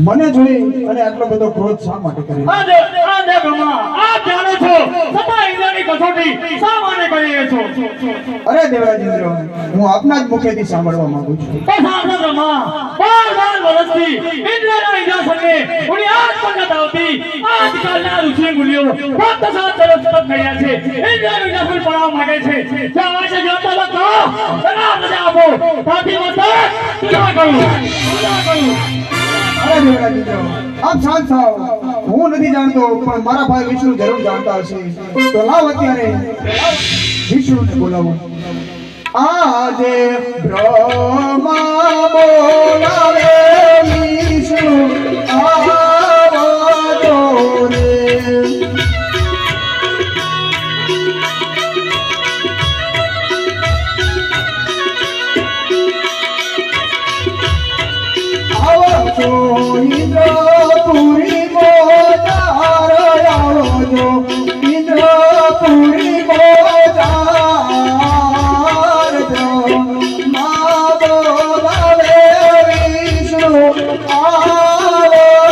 મને જોઈ અને આટલો બધો ક્રોધ શા માટે કર્યો? આ બ્રહ્મા આપ જાણો છો છતાં ઇન્દ્રની કસોટી શા માટે કરી રહ્યા છો? અરે દેવરાજેન્દ્ર, હું આપના જ મુખેથી સાંભળવા માંગુ છું. સાંભળો બ્રહ્મા, 12 વર્ષથી ઇન્દ્રના ઇન્દ્રાસનને ઉની આજ પણ નથી આવતી. આજકાલના ઋષિ મુનિઓ ફક્ત 7 તરફ કર્યા છે. ઇન્દ્રનું ઇન્દ્રાસન પડાવવા માંગે છે. જવા છે જોતા લોકો ઘણા બધા આપો સાથી મત પૂજા કરું. અરે દેવરાજેન્દ્ર, આપ શાંત થાઓ. હું નથી જાણતો, પણ મારા ભાઈ વિષ્ણુ જરૂર જાણતા હશે. તો લાવ અત્યારે વિષ્ણુને બોલાવો. આજે બ્રહ્મા બોલાવે વિષ્ણુ આવો રે. આવો છો ઇન્દ્રપુરી મોજાર, આવો છો ઇન્દ્રપુરી મોજાર. બ્રહ્મા બોલાવે વિષ્ણુ આવો રે.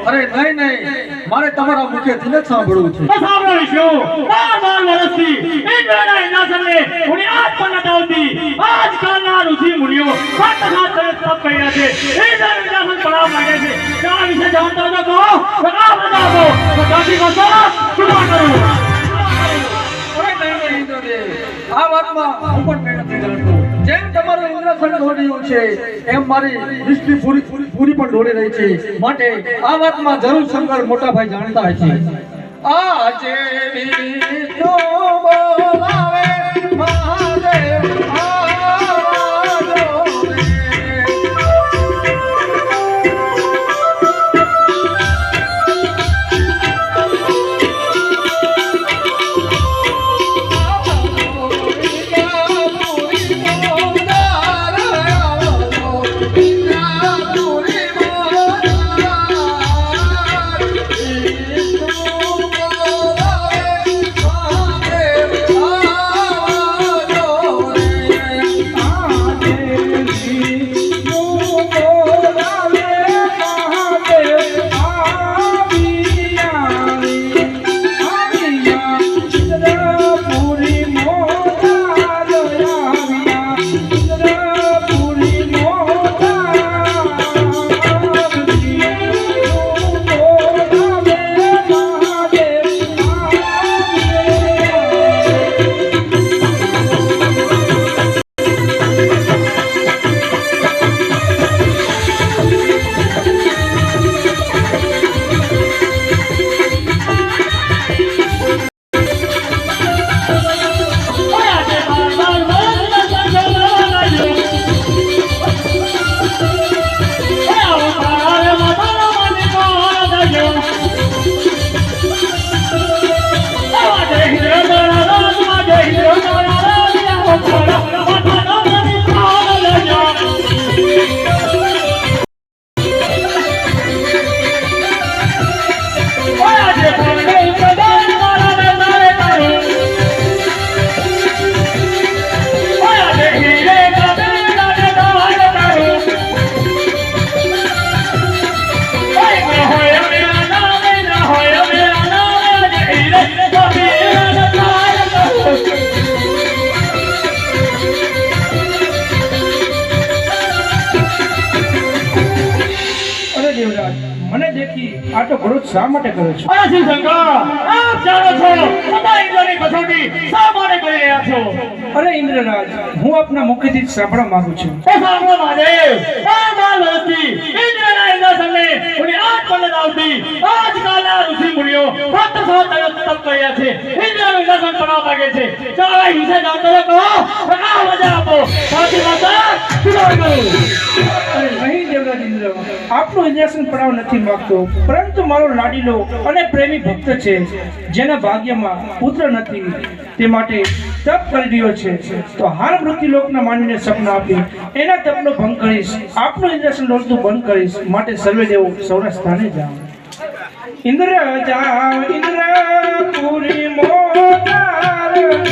અરે નહીં, મારે તમારા મુખેથી જ સાંભળવું છે. સાંભળો વિષ્ણુ, 12 વર્ષથી ઇન્દ્રના ઇન્દ્રાસનને ઉની આજ પણ નથી આવતી. આજકાલના ઋષિ મુનિઓ ફક્ત 7 તરફ કર્યા છે. ઇન્દ્રનું ઇન્દ્રાસન પડાવવા માંગે છે. આ વિશે જાણતા તો કહો, આ બતાવો તો કાફી બસો પૂજા કરું. અરે નહીં ઇન્દ્રદેવ, આ વાતમાં હું પણ કંઈ નથી જાણતો. જેમ તમારું ઇન્દ્રાસન દોડ્યું છે એમ મારી દૃષ્ટિ પૂરી પણ દોડી રહી છે. માટે આ વાતમાં જરૂર શંકર મોટા ભાઈ જાણતા હોય છે. આજે વિષ્ણુ બોલાવે મહાદેવ અરે દેવરાજ, મને દેખી આ તો ક્રોધ શા માટે કરો છો? અરે શિવશંકર, આપ જાણો છો બધા ઇન્દ્રની કસોટી શા માટે કરી રહ્યા છો? અરે ઇન્દ્રરાજ, હું આપના મુખેથી જ સાંભળવા માંગુ છું. એ સાંભળો મહાદેવ, આ બાલ વર્ષથી ઇન્દ્રના ઇન્દ્રાસનને ઉની આઠ પંડિત આવતી આજકાલના ઋષિ મુનિઓ ફક્ત સહજ તપ કર્યા છે. ઇન્દ્રનું ઇન્દ્રાસન બનાવવા માંગે છે. ચાલો આ વિશે જાણતો કહો, આ મજા આપો. સાચી માતા સુધાર કરો. અરે નહીં દેવરાજ ઇન્દ્ર, આપનું ઇન્દ્રાસન પડાવ નથી માંગતો, પરંતુ મારો લાડીલો અને પ્રેમી ભક્ત છે, જેના ભાગ્યમાં પુત્ર નથી, તે માટે તપ કરી રહ્યો છે. તો હાલ મૃત્યુલોકના માનવીને સપના આપી એના તપનો ભંગ કરીશ, આપનું ઇન્દ્રાસન ડોલતું બંધ કરીશ. માટે સર્વે દેવો સૌના સ્થાને જાઓ. ઇન્દ્ર જાઓ, ઇન્દ્ર પુરી મોદાર, ઇન્દ્ર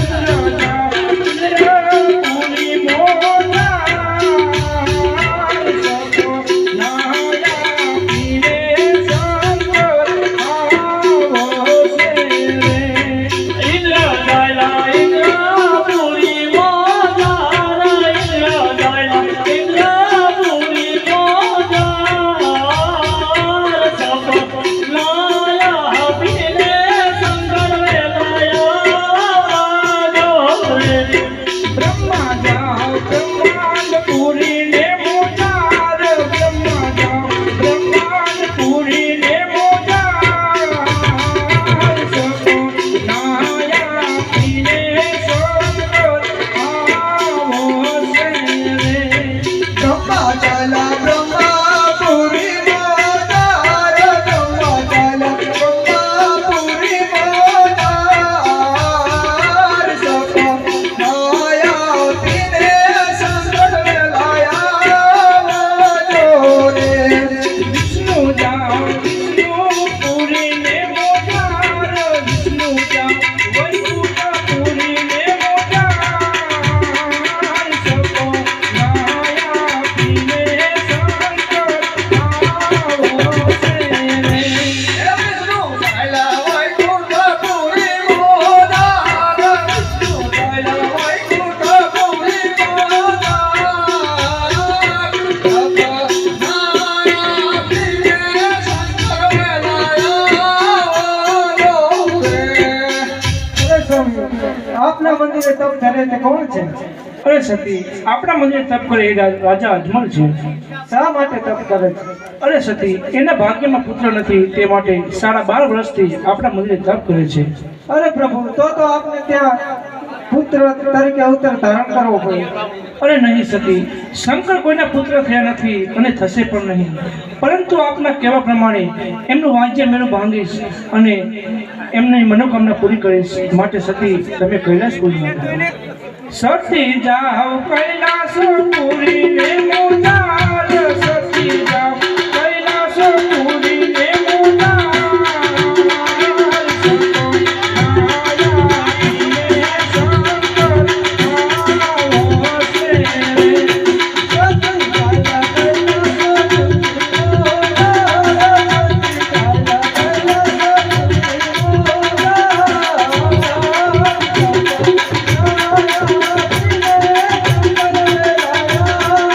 જાઓ, ઇન્દ્ર પુરી મોદાર, સકો નાયા પીરે શંકર આવો છે રે. ઇન્દ્ર જાયલા ઇન્દ્ર પુરી મોદાર, ઇન્દ્ર જાયલા ઇન્દ્ર પુરી મોદાર, સકો લાયા પીને શંકર વેલાયા રે. બ્રહ્મા જાઓ, બ્રહ્માંડ પૂરીને મોદાર, બ્રહ્મા જાઓ, બ્રહ્માંડ પૂરીને મોદાર, સકો નાયા પીને શંકર આવો છે રે. બ્રહ્મા ચાલા બ્રહ્માપુરી મોદાર, બ્રહ્મા ચાલા બ્રહ્માપુરી મોદાર, સકો નાયા પીને શંકર વેલાયા રે. વિષ્ણુ જાઓ, વિષ્ણુ પૂરીને મોદાર, વિષ્ણુ જાઓ, વૈકુંઠ પૂરીને મોદાર, સકો નાયા પીને શંકર આવો છે રે. વિષ્ણુ ચાલા વૈકુંઠપુરી મોદાર, વિષ્ણુ ચાલા વૈકુંઠપુરી મોદાર, સકો નાયા પીને શંકર વેલાયા રે. આપના મંદિરે તપ કરે તે કોણ છે? અરે સતી, આપણા મંદિરે તપ કરે એ રાજા અજમલ છે. શા માટે તપ કરે છે? અરે સતી, એના ભાગ્યમાં પુત્ર નથી, તે માટે 12.5 વર્ષથી આપણા મંદિરે તપ કરે છે. અરે પ્રભુ, તો આપને ત્યાં પુત્ર તરીકે અવતાર ધારણ કરવો પડે. અરે નહીં સતી, શંકર કોઈના પુત્ર થયા નથી અને થશે પણ નહીં, પરંતુ આપના કહેવા પ્રમાણે એમનું વાંચ્ય મેળું ભાંગીશ અને એમની મનોકામના પૂરી કરીશ. માટે સતી, તમે કૈલાસ પૂરી સતી જાઓ, કૈલાસ પૂરીને મોદાર, સતી જાઓ, કૈલાસ પૂરીને મોદાર, સકો નાયા પીને શંકર આવો છે રે. Thank you.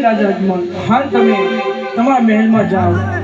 રાજા અજમલ, હાલ તમે તમારા મહેલમાં જાઓ.